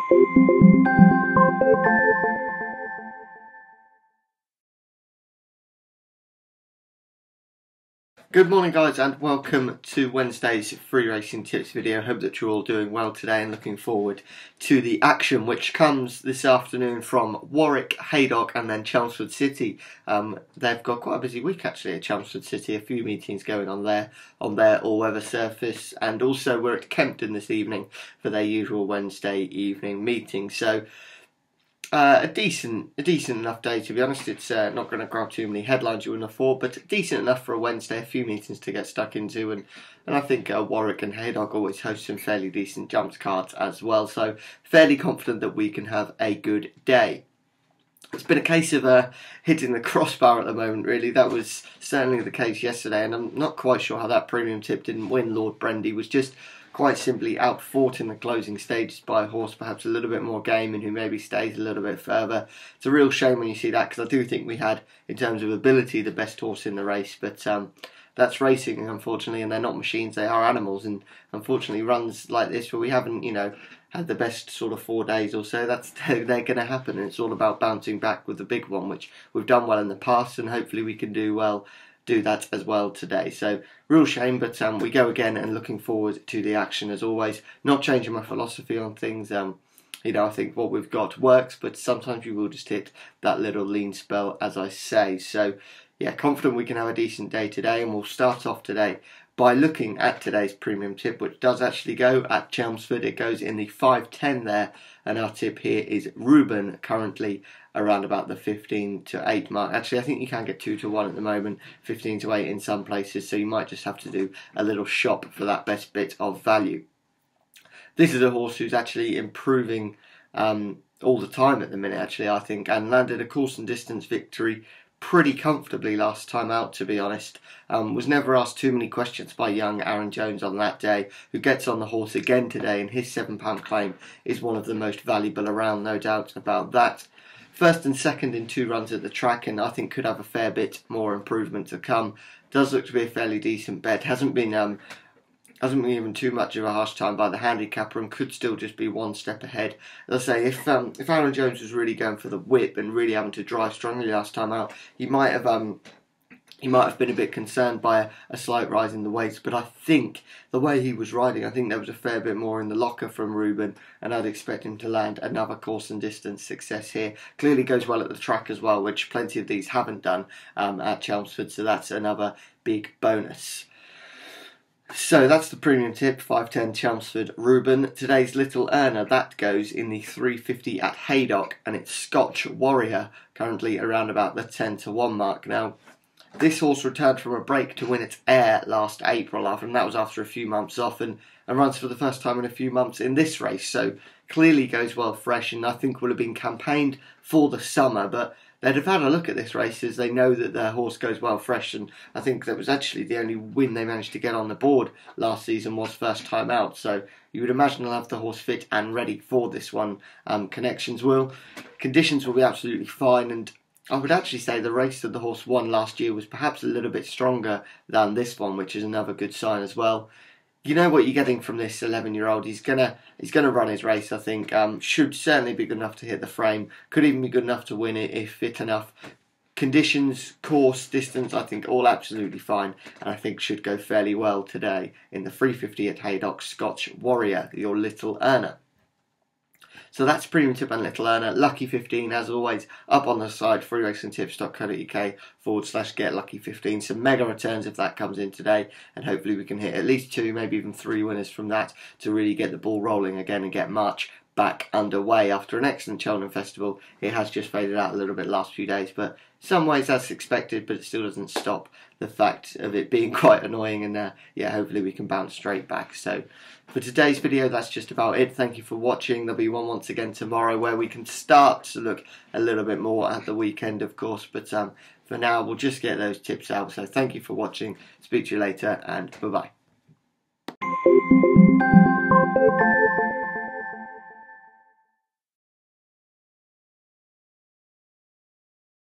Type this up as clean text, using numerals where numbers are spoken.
Good morning guys, and welcome to Wednesday's free racing tips video. Hope that you're all doing well today and looking forward to the action which comes this afternoon from Warwick, Haydock and then Chelmsford City. They've got quite a busy week actually at Chelmsford City, a few meetings going on their all-weather surface, and also we're at Kempton this evening for their usual Wednesday evening meeting. So a decent enough day, to be honest. It's not going to grab too many headlines you wouldn't have thought, but decent enough for a Wednesday. A few meetings to get stuck into, and I think Warwick and Haydock always host some fairly decent jumps cards as well. So fairly confident that we can have a good day. It's been a case of hitting the crossbar at the moment, really. That was certainly the case yesterday, and I'm not quite sure how that premium tip didn't win. Lord Brendy was just quite simply outfought in the closing stages by a horse perhaps a little bit more game and who maybe stays a little bit further. It's a real shame when you see that, because I do think we had, in terms of ability, the best horse in the race, but that's racing, unfortunately, and they're not machines, they are animals, and unfortunately runs like this where we haven't, had the best sort of 4 days or so, they're going to happen, and it's all about bouncing back with the big one, which we've done well in the past, and hopefully we can do that as well today. So real shame, but we go again, and looking forward to the action as always. Not changing my philosophy on things. I think what we've got works, but sometimes you will just hit that little lean spell, as I say. So yeah, confident we can have a decent day today, and we'll start off today by looking at today's premium tip, which does actually go at Chelmsford. It goes in the 5-10 there, and our tip here is Reuben, currently around about the 15 to 8 mark. Actually, I think you can get 2 to 1 at the moment, 15 to 8 in some places, so you might just have to do a little shop for that best bit of value. This is a horse who's actually improving all the time at the minute, actually, I think, and landed a course and distance victory pretty comfortably last time out, to be honest. Was never asked too many questions by young Aaron Jones on that day, who gets on the horse again today, and his £7 claim is one of the most valuable around, no doubt about that. First and second in 2 runs at the track, and I think could have a fair bit more improvement to come. Does look to be a fairly decent bet. Hasn't been even too much of a harsh time by the handicapper, and could still just be one step ahead. As I say, if Aaron Jones was really going for the whip and really having to drive strongly last time out, he might have been a bit concerned by a slight rise in the weights, but I think the way he was riding, I think there was a fair bit more in the locker from Reuben, and I'd expect him to land another course and distance success here. Clearly goes well at the track as well, which plenty of these haven't done at Chelmsford, so that's another big bonus. So that's the premium tip, 5-10 Chelmsford Reuben. Today's little earner, that goes in the 350 at Haydock, and it's Scotch Warrior, currently around about the 10 to 1 mark. Now, this horse returned from a break to win its Ayr last April, and that was after a few months off, and runs for the first time in a few months in this race, so clearly goes well fresh, and I think will have been campaigned for the summer, but they'd have had a look at this race as they know that their horse goes well fresh, and I think that was actually the only win they managed to get on the board last season was first time out, so you would imagine they'll have the horse fit and ready for this one. Conditions will be absolutely fine, and I would actually say the race that the horse won last year was perhaps a little bit stronger than this one, which is another good sign as well. You know what you're getting from this 11-year-old. He's gonna run his race, I think. Should certainly be good enough to hit the frame. Could even be good enough to win it if fit enough. Conditions, course, distance, I think all absolutely fine, and I think should go fairly well today in the 350 at Haydock. Scotch Warrior, your little earner. So that's premium tip and little earner. Lucky 15, as always, up on the side, freeracingtips.co.uk/getlucky15. Some mega returns if that comes in today, and hopefully we can hit at least 2, maybe even 3 winners from that to really get the ball rolling again and get March back underway after an excellent Cheltenham Festival. It has just faded out a little bit the last few days, but in some ways that's expected, but it still doesn't stop the fact of it being quite annoying, and yeah, hopefully we can bounce straight back. So for today's video, that's just about it. Thank you for watching. There'll be one once again tomorrow where we can start to look a little bit more at the weekend, of course, but for now we'll just get those tips out. So thank you for watching. Speak to you later, and bye-bye.